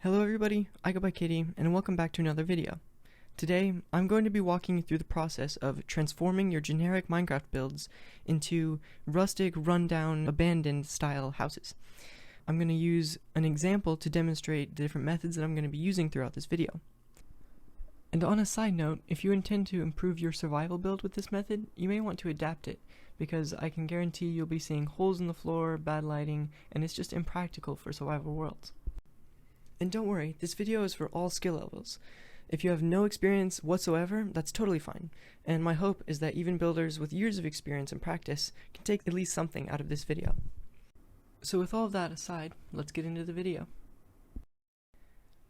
Hello everybody, I go by Kitty, and welcome back to another video. Today, I'm going to be walking you through the process of transforming your generic Minecraft builds into rustic, rundown, abandoned style houses. I'm going to use an example to demonstrate the different methods that I'm going to be using throughout this video. And on a side note, if you intend to improve your survival build with this method, you may want to adapt it, because I can guarantee you'll be seeing holes in the floor, bad lighting, and it's just impractical for survival worlds. And don't worry, this video is for all skill levels. If you have no experience whatsoever, that's totally fine, and my hope is that even builders with years of experience and practice can take at least something out of this video. So with all of that aside, let's get into the video.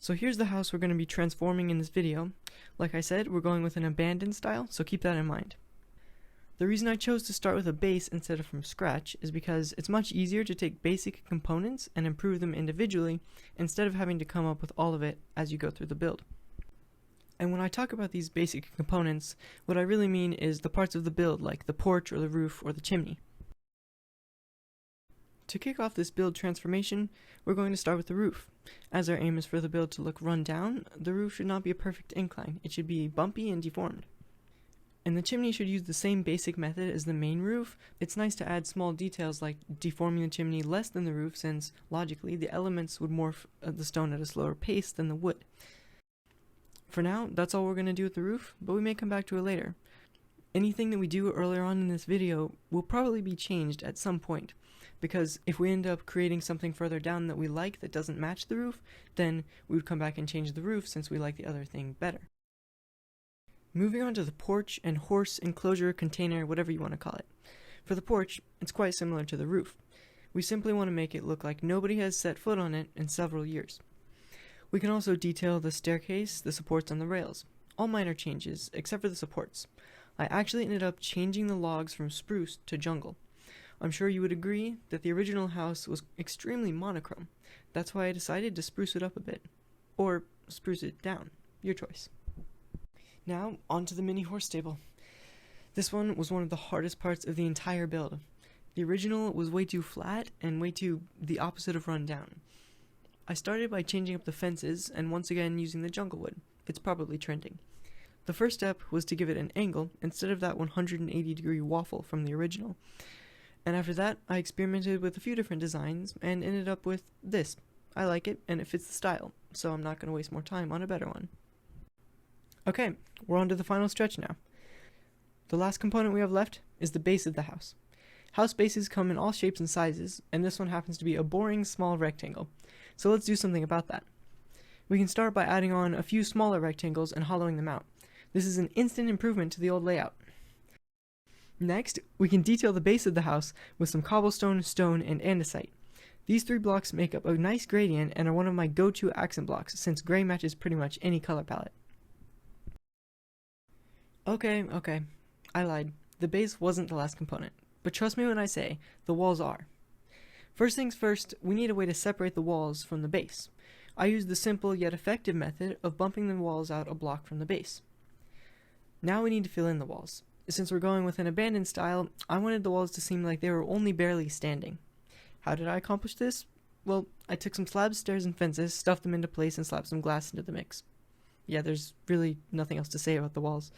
So here's the house we're going to be transforming in this video. Like I said, we're going with an abandoned style, so keep that in mind. The reason I chose to start with a base instead of from scratch is because it's much easier to take basic components and improve them individually instead of having to come up with all of it as you go through the build. And when I talk about these basic components, what I really mean is the parts of the build like the porch or the roof or the chimney. To kick off this build transformation, we're going to start with the roof. As our aim is for the build to look run down, the roof should not be a perfect incline, it should be bumpy and deformed. And the chimney should use the same basic method as the main roof. It's nice to add small details like deforming the chimney less than the roof, since, logically, the elements would morph the stone at a slower pace than the wood. For now, that's all we're going to do with the roof, but we may come back to it later. Anything that we do earlier on in this video will probably be changed at some point, because if we end up creating something further down that we like that doesn't match the roof, then we would come back and change the roof since we like the other thing better. Moving on to the porch and horse enclosure container, whatever you want to call it. For the porch, it's quite similar to the roof. We simply want to make it look like nobody has set foot on it in several years. We can also detail the staircase, the supports on the rails. All minor changes, except for the supports. I actually ended up changing the logs from spruce to jungle. I'm sure you would agree that the original house was extremely monochrome. That's why I decided to spruce it up a bit. Or spruce it down. Your choice. Now, onto the mini horse stable. This one was one of the hardest parts of the entire build. The original was way too flat and way too the opposite of run down. I started by changing up the fences and once again using the jungle wood. It's probably trending. The first step was to give it an angle instead of that 180-degree waffle from the original. And after that, I experimented with a few different designs and ended up with this. I like it and it fits the style, so I'm not going to waste more time on a better one. Okay, we're on to the final stretch now. The last component we have left is the base of the house. House bases come in all shapes and sizes, and this one happens to be a boring small rectangle. So let's do something about that. We can start by adding on a few smaller rectangles and hollowing them out. This is an instant improvement to the old layout. Next, we can detail the base of the house with some cobblestone, stone, and andesite. These three blocks make up a nice gradient and are one of my go-to accent blocks since gray matches pretty much any color palette. Okay, I lied. The base wasn't the last component, but trust me when I say, the walls are. First things first, we need a way to separate the walls from the base. I used the simple yet effective method of bumping the walls out a block from the base. Now we need to fill in the walls. Since we're going with an abandoned style, I wanted the walls to seem like they were only barely standing. How did I accomplish this? Well, I took some slabs, stairs, and fences, stuffed them into place, and slapped some glass into the mix. Yeah, there's really nothing else to say about the walls.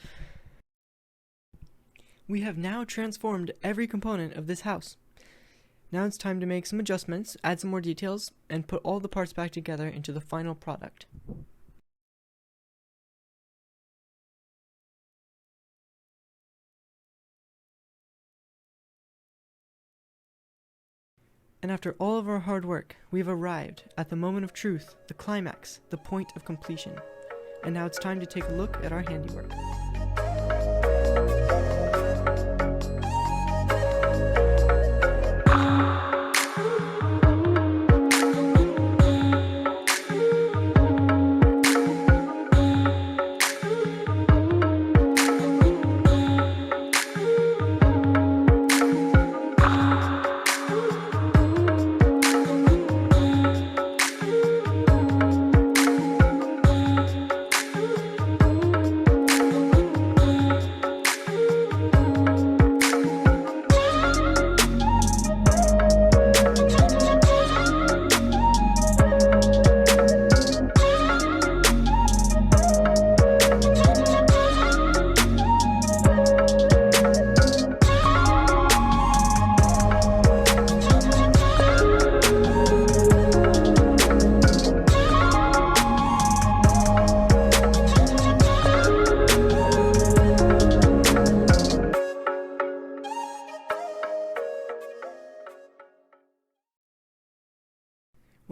We have now transformed every component of this house. Now it's time to make some adjustments, add some more details, and put all the parts back together into the final product. And after all of our hard work, we've arrived at the moment of truth, the climax, the point of completion. And now it's time to take a look at our handiwork.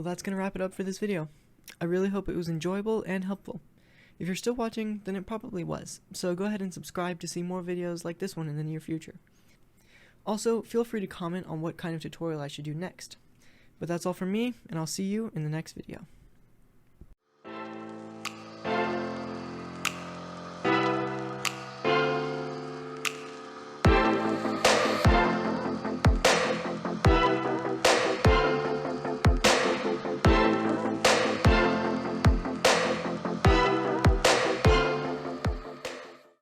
that's going to wrap it up for this video. I really hope it was enjoyable and helpful. If you're still watching, then it probably was, so go ahead and subscribe to see more videos like this one in the near future. Also, feel free to comment on what kind of tutorial I should do next. But that's all from me, and I'll see you in the next video.